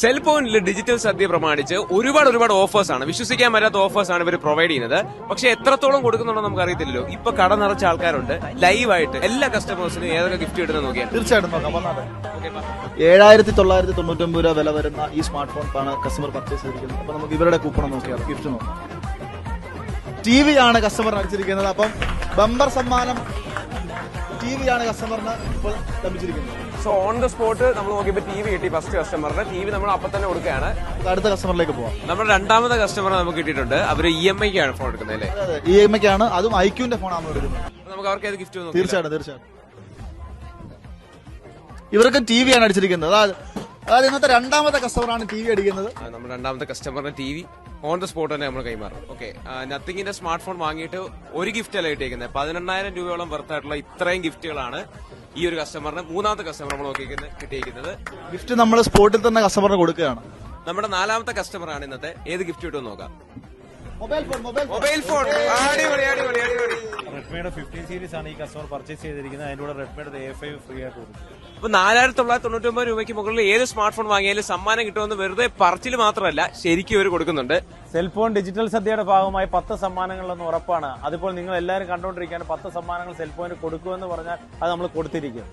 സെൽഫോണിൽ digital സദ്യ പ്രമാണിച്ച് ഒരുപാട് offers ആണ്, വിശ്വസിക്കാൻ പറ്റാത്ത ഓഫേഴ്സ് ആണ് ഇവർ പ്രൊവൈഡ് ചെയ്യുന്നത്. പക്ഷെ എത്രത്തോളം കൊടുക്കുന്നുണ്ടോ നമുക്ക് അറിയത്തില്ലല്ലോ. ഇപ്പൊ കട നിറച്ച ആൾക്കാരുണ്ട്, ലൈവായിട്ട് എല്ലാ കസ്റ്റമേഴ്സിനും ഏതൊക്കെ ഗിഫ്റ്റ് കിട്ടുന്നത് നോക്കിയാൽ തീർച്ചയായിട്ടും നോക്കാം. 7,999 രൂപ വില വരുന്ന ഈ സ്മാർട്ട് ഫോൺ ആണ് കസ്റ്റമർ പർച്ചേസ് ചെയ്തിരിക്കുന്നത്. അപ്പൊ നമുക്ക് ഇവരുടെ കൂപ്പൺ നോക്കിയാൽ ഗിഫ്റ്റ് നോക്കാം. TV ആണ് കസ്റ്റമർ അടിച്ചിരിക്കുന്നത്. അപ്പം ബമ്പർ സമ്മാനം TV ആണ് കസ്റ്റമറിന് ഇപ്പോൾ ലഭിച്ചിരിക്കുന്നത്. സോ ഓൺ ദ സ്പോട്ട് നമ്മൾ നോക്കിയപ്പോൾ TV കിട്ടി ഫസ്റ്റ് കസ്റ്റമറിന്. TV നമ്മൾ അപ്പൊ തന്നെ കൊടുക്കുകയാണ്. അടുത്ത കസ്റ്റമറിലേക്ക് പോവാം. നമ്മുടെ രണ്ടാമത്തെ കസ്റ്റമർ നമുക്ക് കിട്ടിയിട്ടുണ്ട്. അവര് EMI ആണ് ഫോൺ എടുക്കുന്നത് അല്ലേ? അതെ, EMI ആണ്, അതും ഐക്യൂന്റെ ഫോണാണ് എടുക്കുന്നത്. നമുക്ക് അവർക്ക് ഏത് ഗിഫ്റ്റ് തീർച്ചയായിട്ടും ഇവർക്ക് TV ആണ് അടിച്ചിരിക്കുന്നത്. അതായത് ഇന്നത്തെ രണ്ടാമത്തെ കസ്റ്റമറാണ് TV അടിക്കുന്നത്. നമ്മുടെ രണ്ടാമത്തെ കസ്റ്റമറിന് TV ഓൺ ദ സ്പോട്ട് തന്നെ നമ്മൾ കൈമാറും. ഓക്കെ, നത്തിങ്ങിന്റെ സ്മാർട്ട് ഫോൺ വാങ്ങിയിട്ട് ഒരു ഗിഫ്റ്റ് അല്ല കിട്ടിയിരിക്കുന്നത്, 18,000 രൂപയോളം വർത്തായിട്ടുള്ള ഇത്രയും ഗിഫ്റ്റുകളാണ് ഈ ഒരു കസ്റ്റമറിന് മൂന്നാമത്തെ കസ്റ്റമർ നമ്മൾ കിട്ടിയിരിക്കുന്നത്. ഗിഫ്റ്റ് നമ്മൾ സ്പോട്ടിൽ തന്നെ കസ്റ്റമറിന് കൊടുക്കുകയാണ്. നമ്മുടെ നാലാമത്തെ കസ്റ്റമർ ആണ് ഇന്നത്തെ. ഏത് ഗിഫ്റ്റ് കിട്ടുമെന്ന് നോക്കാം. മൊബൈൽ ഫോൺ അടിപൊളി. റെഡ്മിയുടെ 15 സീരീസ് ആണ് ഈ കസ്റ്റമർ പർച്ചേസ് ചെയ്തിരിക്കുന്നത്. അതിന്റെ കൂടെ റെഡ്മിയുടെ A5 ഫ്രീ ആയിട്ട് കൊടുക്കും. അപ്പൊ 4,999 രൂപയ്ക്ക് മുകളിൽ ഏത് സ്മാർട്ട് ഫോൺ വാങ്ങിയാലും സമ്മാനം കിട്ടുമെന്ന് വെറുതെ പറച്ചിൽ മാത്രമല്ല, ശരിക്കും ഇവർ കൊടുക്കുന്നുണ്ട്. സെൽഫോൺ ഡിജിറ്റൽ സദ്യയുടെ ഭാഗമായി 10 സമ്മാനങ്ങളെന്ന് ഉറപ്പാണ്. അതിപ്പോൾ നിങ്ങൾ എല്ലാവരും കണ്ടുകൊണ്ടിരിക്കുകയാണ്. 10 സമ്മാനങ്ങൾ സെൽഫോണിന് കൊടുക്കുമെന്ന് പറഞ്ഞാൽ അത് നമ്മൾ കൊടുത്തിരിക്കും.